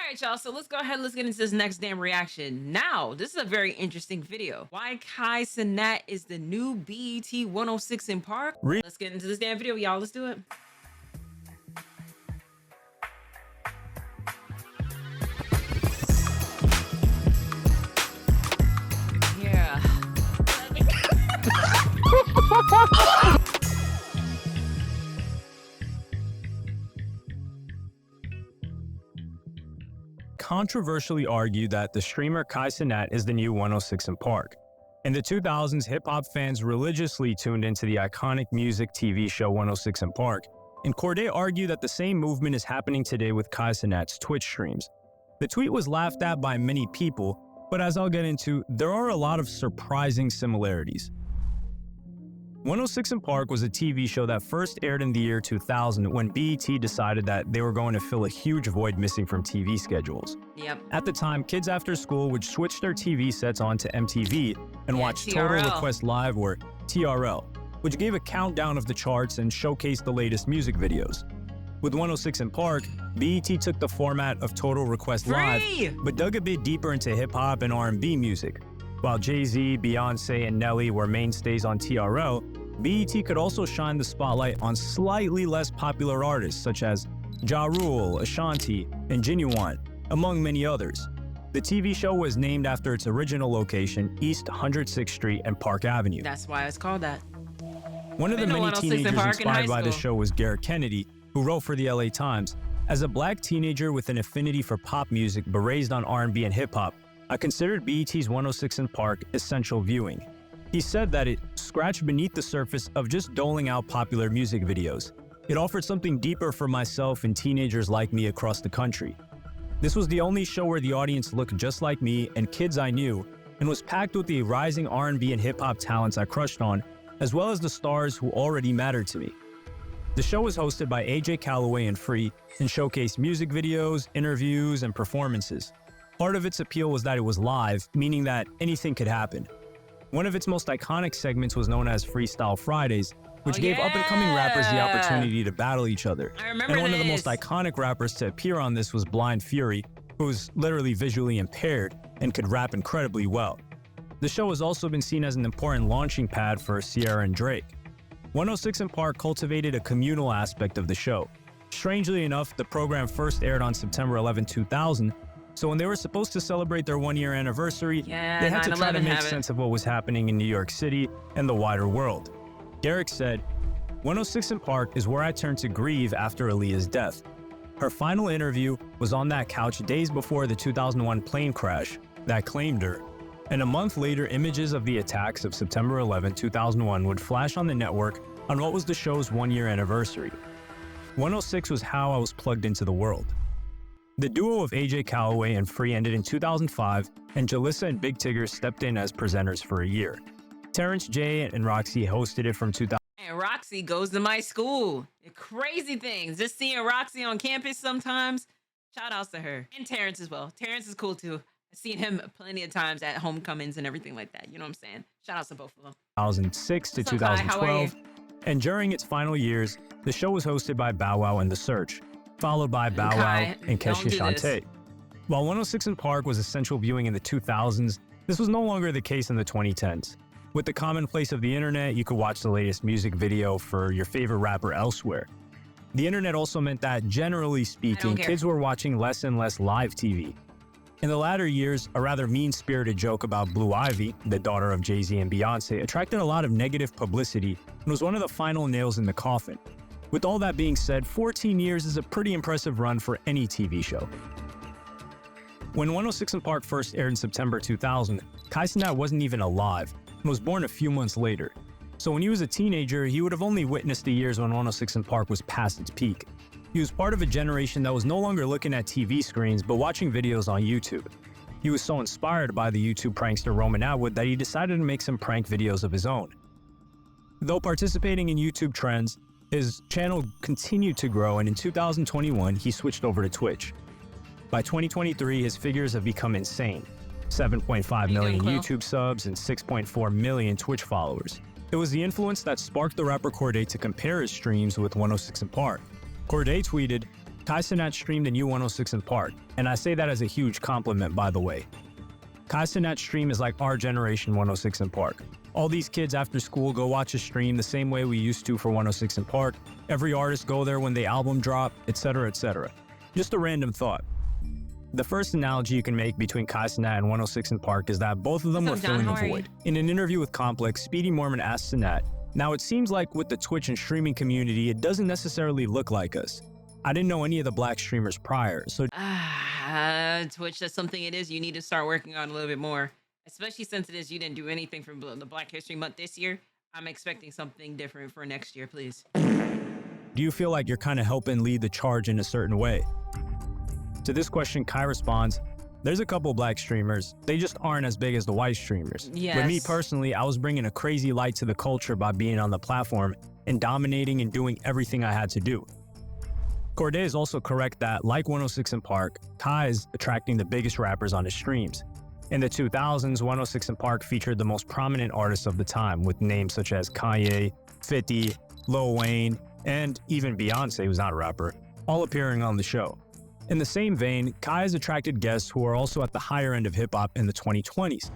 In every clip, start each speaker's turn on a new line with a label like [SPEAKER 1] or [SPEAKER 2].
[SPEAKER 1] right, y'all. So let's go ahead. Let's get into this next damn reaction. Now, this is a very interesting video. Why Cenat is the new BET 106 in Park. Let's get into this damn video, y'all. Let's do it. Yeah.
[SPEAKER 2] Controversially argued that the streamer Cenat is the new 106 in Park. In the 2000s, hip-hop fans religiously tuned into the iconic music TV show 106 in Park, and Corday argued that the same movement is happening today with Cenat's Twitch streams. The tweet was laughed at by many people, but as I'll get into, there are a lot of surprising similarities. 106 in Park was a TV show that first aired in the year 2000 when B.E.T decided that they were going to fill a huge void missing from TV schedules.
[SPEAKER 1] Yep.
[SPEAKER 2] At the time, kids after school would switch their TV sets onto MTV and watch
[SPEAKER 1] TRL.
[SPEAKER 2] Total Request Live, or TRL, which gave a countdown of the charts and showcased the latest music videos. With 106 in Park, B.E.T took the format of Total Request Live, but dug a bit deeper into hip-hop and R&B music. While Jay-Z, Beyonce, and Nelly were mainstays on TRL, B.E.T could also shine the spotlight on slightly less popular artists such as Ja Rule, Ashanti, and Ginuwine, among many others. The TV show was named after its original location, East 106th Street and Park Avenue.
[SPEAKER 1] That's why it's called that.
[SPEAKER 2] One of the many teenagers inspired by the show was Garrett Kennedy, who wrote for the LA Times. As a black teenager with an affinity for pop music but raised on R&B and hip-hop, I considered BET's 106 in Park essential viewing. He said that it scratched beneath the surface of just doling out popular music videos. It offered something deeper for myself and teenagers like me across the country. This was the only show where the audience looked just like me and kids I knew, and was packed with the rising R&B and hip-hop talents I crushed on, as well as the stars who already mattered to me. The show was hosted by AJ Calloway and Free and showcased music videos, interviews, and performances. Part of its appeal was that it was live, meaning that anything could happen. One of its most iconic segments was known as Freestyle Fridays, which gave up-and-coming rappers the opportunity to battle each other.
[SPEAKER 1] I remember
[SPEAKER 2] And one of the
[SPEAKER 1] this.
[SPEAKER 2] most iconic rappers to appear on this was Blind Fury, who was literally visually impaired and could rap incredibly well. The show has also been seen as an important launching pad for Sierra and Drake. 106 in Park cultivated a communal aspect of the show. Strangely enough, the program first aired on September 11, 2000, so when they were supposed to celebrate their one-year anniversary, they had to try to make sense of what was happening in New York City and the wider world. Garrick said, 106 in Park is where I turned to grieve after Aaliyah's death. Her final interview was on that couch days before the 2001 plane crash that claimed her, and a month later images of the attacks of September 11, 2001 would flash on the network on what was the show's one-year anniversary. 106 was how I was plugged into the world. The duo of AJ Calloway and Free ended in 2005, and Jalissa and Big Tigger stepped in as presenters for a year. Terrence J and Roxy hosted it from 2000.
[SPEAKER 1] And Roxy goes to my school. Crazy things. Just seeing Roxy on campus sometimes. Shout outs to her. And Terrence as well. Terrence is cool too. I've seen him plenty of times at homecomings and everything like that. You know what I'm saying? Shout outs to both of them.
[SPEAKER 2] 2006 to
[SPEAKER 1] What's up, Kai? How are
[SPEAKER 2] 2012. And during its final years, the show was hosted by Bow Wow and The Search, followed by Bow Wow and Kesha Shantae. While 106 in Park was essential viewing in the 2000s, this was no longer the case in the 2010s. With the commonplace of the internet, you could watch the latest music video for your favorite rapper elsewhere. The internet also meant that, generally speaking, kids were watching less and less live TV. In the latter years, a rather mean-spirited joke about Blue Ivy, the daughter of Jay-Z and Beyonce, attracted a lot of negative publicity and was one of the final nails in the coffin. With all that being said, 14 years is a pretty impressive run for any TV show. When 106 in Park first aired in September 2000, Cenat wasn't even alive and was born a few months later. So when he was a teenager, he would have only witnessed the years when 106 in Park was past its peak. He was part of a generation that was no longer looking at TV screens but watching videos on YouTube. He was so inspired by the YouTube prankster Roman Atwood that he decided to make some prank videos of his own. Though participating in YouTube trends, his channel continued to grow, and in 2021, he switched over to Twitch. By 2023, his figures have become insane. 7.5 million YouTube subs and 6.4 million Twitch followers. It was the influence that sparked the rapper Corday to compare his streams with 106 in Park. Corday tweeted, Kai Cenat streamed a new 106 in Park, and I say that as a huge compliment, by the way. Kai Cenat's stream is like our generation 106 in Park. All these kids after school go watch a stream the same way we used to for 106 in Park. Every artist go there when the album drop, etc., etc. Just a random thought. The first analogy you can make between Kai Cenat and 106 in Park is that both of them were filling a void. In an interview with Complex, Speedy Mormon asked Cenat, "Now it seems like with the Twitch and streaming community, it doesn't necessarily look like us. I didn't know any of the black streamers prior, so..."
[SPEAKER 1] Twitch, that's something it is you need to start working on a little bit more. Especially since it is you didn't do anything for the Black History Month this year. I'm expecting something different for next year, please.
[SPEAKER 2] Do you feel like you're kind of helping lead the charge in a certain way? To this question, Kai responds, "There's a couple black streamers. They just aren't as big as the white streamers.
[SPEAKER 1] Yes.
[SPEAKER 2] With me personally, I was bringing a crazy light to the culture by being on the platform and dominating and doing everything I had to do." Corday is also correct that, like 106 in Park, Kai is attracting the biggest rappers on his streams. In the 2000s, 106 in Park featured the most prominent artists of the time, with names such as Kanye, 50, Lil Wayne, and even Beyonce, who's not a rapper, all appearing on the show. In the same vein, Kai has attracted guests who are also at the higher end of hip-hop in the 2020s.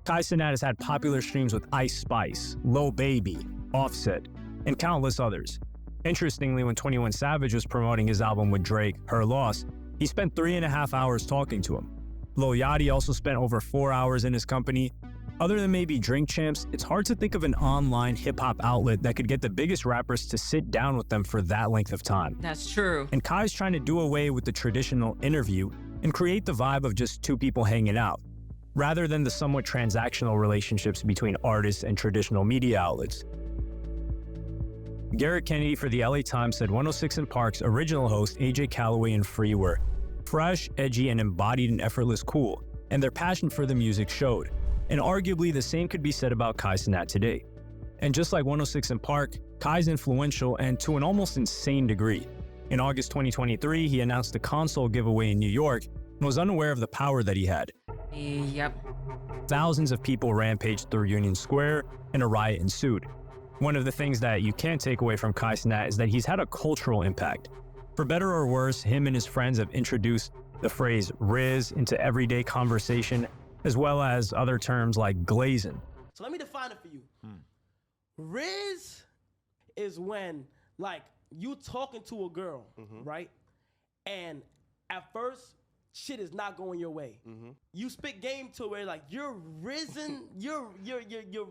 [SPEAKER 2] Kai Cenat has had popular streams with Ice Spice, Lil Baby, Offset, and countless others. Interestingly, when 21 Savage was promoting his album with Drake, Her Loss, he spent 3.5 hours talking to him. Lil Yachty also spent over 4 hours in his company. Other than maybe Drink Champs, it's hard to think of an online hip-hop outlet that could get the biggest rappers to sit down with them for that length of time.
[SPEAKER 1] That's true.
[SPEAKER 2] And Kai's trying to do away with the traditional interview and create the vibe of just two people hanging out, rather than the somewhat transactional relationships between artists and traditional media outlets. Garrett Kennedy for the LA Times said 106 in Park's original host AJ Calloway and Free were fresh, edgy, and embodied an effortless cool, and their passion for the music showed. And arguably the same could be said about Kai Cenat today. And just like 106 in Park, Kai's influential and to an almost insane degree. In August 2023, he announced a console giveaway in New York and was unaware of the power that he had.
[SPEAKER 1] Yep.
[SPEAKER 2] Thousands of people rampaged through Union Square and a riot ensued. One of the things that you can't take away from Kai Cenat is that he's had a cultural impact. For better or worse, him and his friends have introduced the phrase Riz into everyday conversation, as well as other terms like glazing.
[SPEAKER 3] So let me define it for you. Riz is when, like, you talking to a girl, right? And at first, shit is not going your way. You spit game to where, like, you're risen, your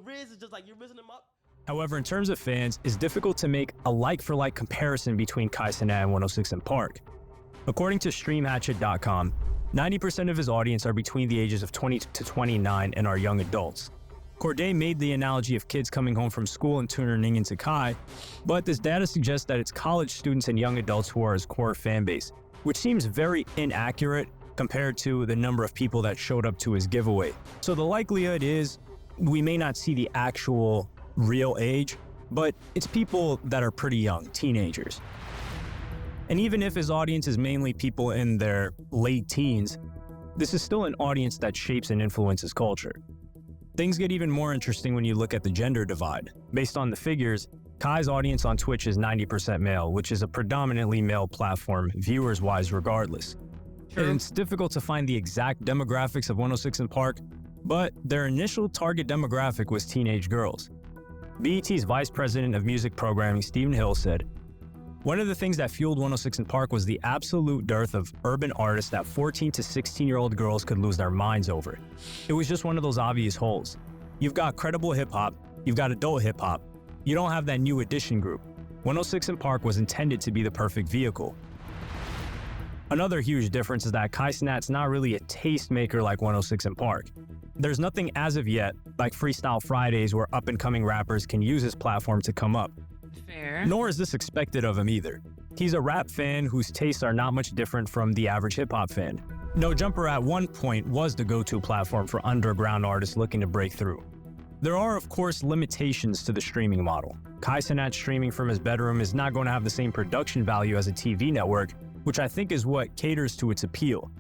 [SPEAKER 3] Riz is just like, you're rizzing them up.
[SPEAKER 2] However, in terms of fans, it's difficult to make a like-for-like comparison between Kai Cenat and 106 in Park. According to StreamHatchet.com, 90% of his audience are between the ages of 20 to 29 and are young adults. Corday made the analogy of kids coming home from school and tuning into Kai, but this data suggests that it's college students and young adults who are his core fan base, which seems very inaccurate compared to the number of people that showed up to his giveaway. So the likelihood is we may not see the actual real age, but it's people that are pretty young, teenagers. And even if his audience is mainly people in their late teens, this is still an audience that shapes and influences culture. Things get even more interesting when you look at the gender divide. Based on the figures, Kai's audience on Twitch is 90% male, which is a predominantly male platform, viewers-wise regardless.
[SPEAKER 1] True.
[SPEAKER 2] And it's difficult to find the exact demographics of 106 in Park, but their initial target demographic was teenage girls. B.E.T's Vice President of Music Programming, Stephen Hill, said, "One of the things that fueled 106 in Park was the absolute dearth of urban artists that 14 to 16-year-old girls could lose their minds over. It was just one of those obvious holes. You've got credible hip-hop, you've got adult hip-hop, you don't have that new edition group. 106 in Park was intended to be the perfect vehicle." Another huge difference is that Kai Cenat's not really a tastemaker like 106 in Park. There's nothing as of yet like Freestyle Fridays where up-and-coming rappers can use his platform to come up.
[SPEAKER 1] Fair.
[SPEAKER 2] Nor is this expected of him either. He's a rap fan whose tastes are not much different from the average hip-hop fan. No Jumper at one point was the go-to platform for underground artists looking to break through. There are, of course, limitations to the streaming model. Kai Cenat streaming from his bedroom is not going to have the same production value as a TV network, which I think is what caters to its appeal.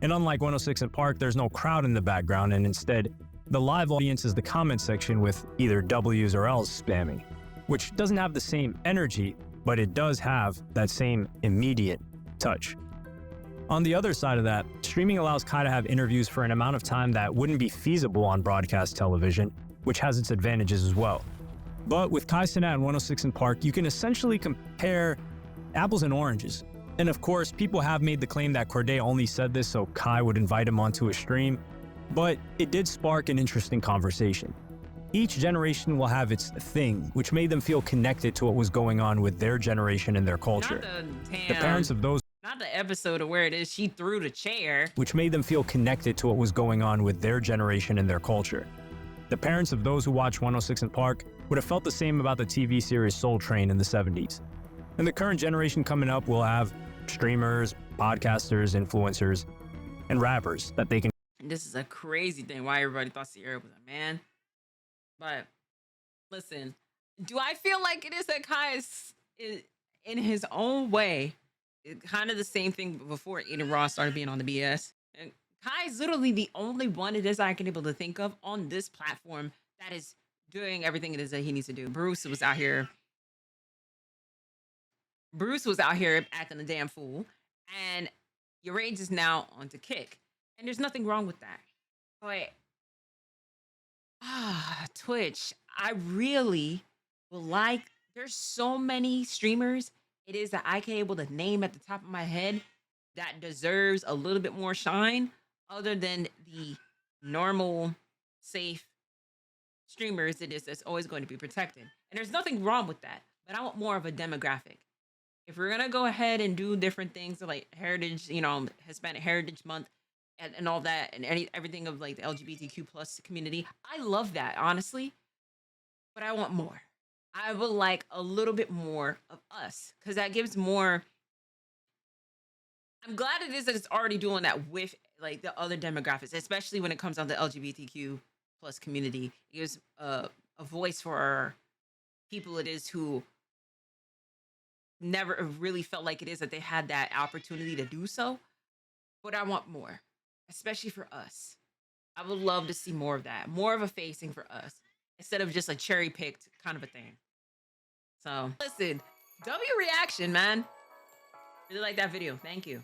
[SPEAKER 2] And unlike 106 in Park, there's no crowd in the background, and instead, the live audience is the comment section with either W's or L's spamming, which doesn't have the same energy, but it does have that same immediate touch. On the other side of that, streaming allows Kai to have interviews for an amount of time that wouldn't be feasible on broadcast television, which has its advantages as well. But with Kai Cenat and 106 in Park, you can essentially compare apples and oranges. And of course, people have made the claim that Corday only said this so Kai would invite him onto a stream, but it did spark an interesting conversation. Each generation will have its thing, which made them feel connected to what was going on with their generation and their culture. The parents of those
[SPEAKER 1] Not the episode of where it is she threw the chair.
[SPEAKER 2] Which made them feel connected to what was going on with their generation and their culture. The parents of those who watched 106 in Park would have felt the same about the TV series Soul Train in the 70s. And the current generation coming up will have streamers, podcasters, influencers, and rappers that they can.
[SPEAKER 1] This is a crazy thing why everybody thought Sierra was a man. But listen, do I feel like it is that Kai is in his own way kind of the same thing before Aiden Ross started being on the BS? And Kai is literally the only one it is I can able to think of on this platform that is doing everything it is that he needs to do. Bruce was out here acting a damn fool, and your rage is now on to Kick, and there's nothing wrong with that. But Twitch, I really would like. There's so many streamers it is that I can able to name at the top of my head that deserves a little bit more shine, other than the normal, safe streamers it is that's always going to be protected. And there's nothing wrong with that, but I want more of a demographic. If we're gonna go ahead and do different things like Heritage, Hispanic Heritage Month, and all that, and everything of like the LGBTQ plus community, I love that, honestly. But I want more. I would like a little bit more of us, because that gives more. I'm glad it is that it's already doing that with like the other demographics, especially when it comes down to LGBTQ plus community. It gives a voice for our people it is who never really felt like it is that they had that opportunity to do so. But I want more, especially for us. I would love to see more of that, more of a facing for us, instead of just a cherry picked kind of a thing. So listen, W reaction, man. Really like that video. Thank you.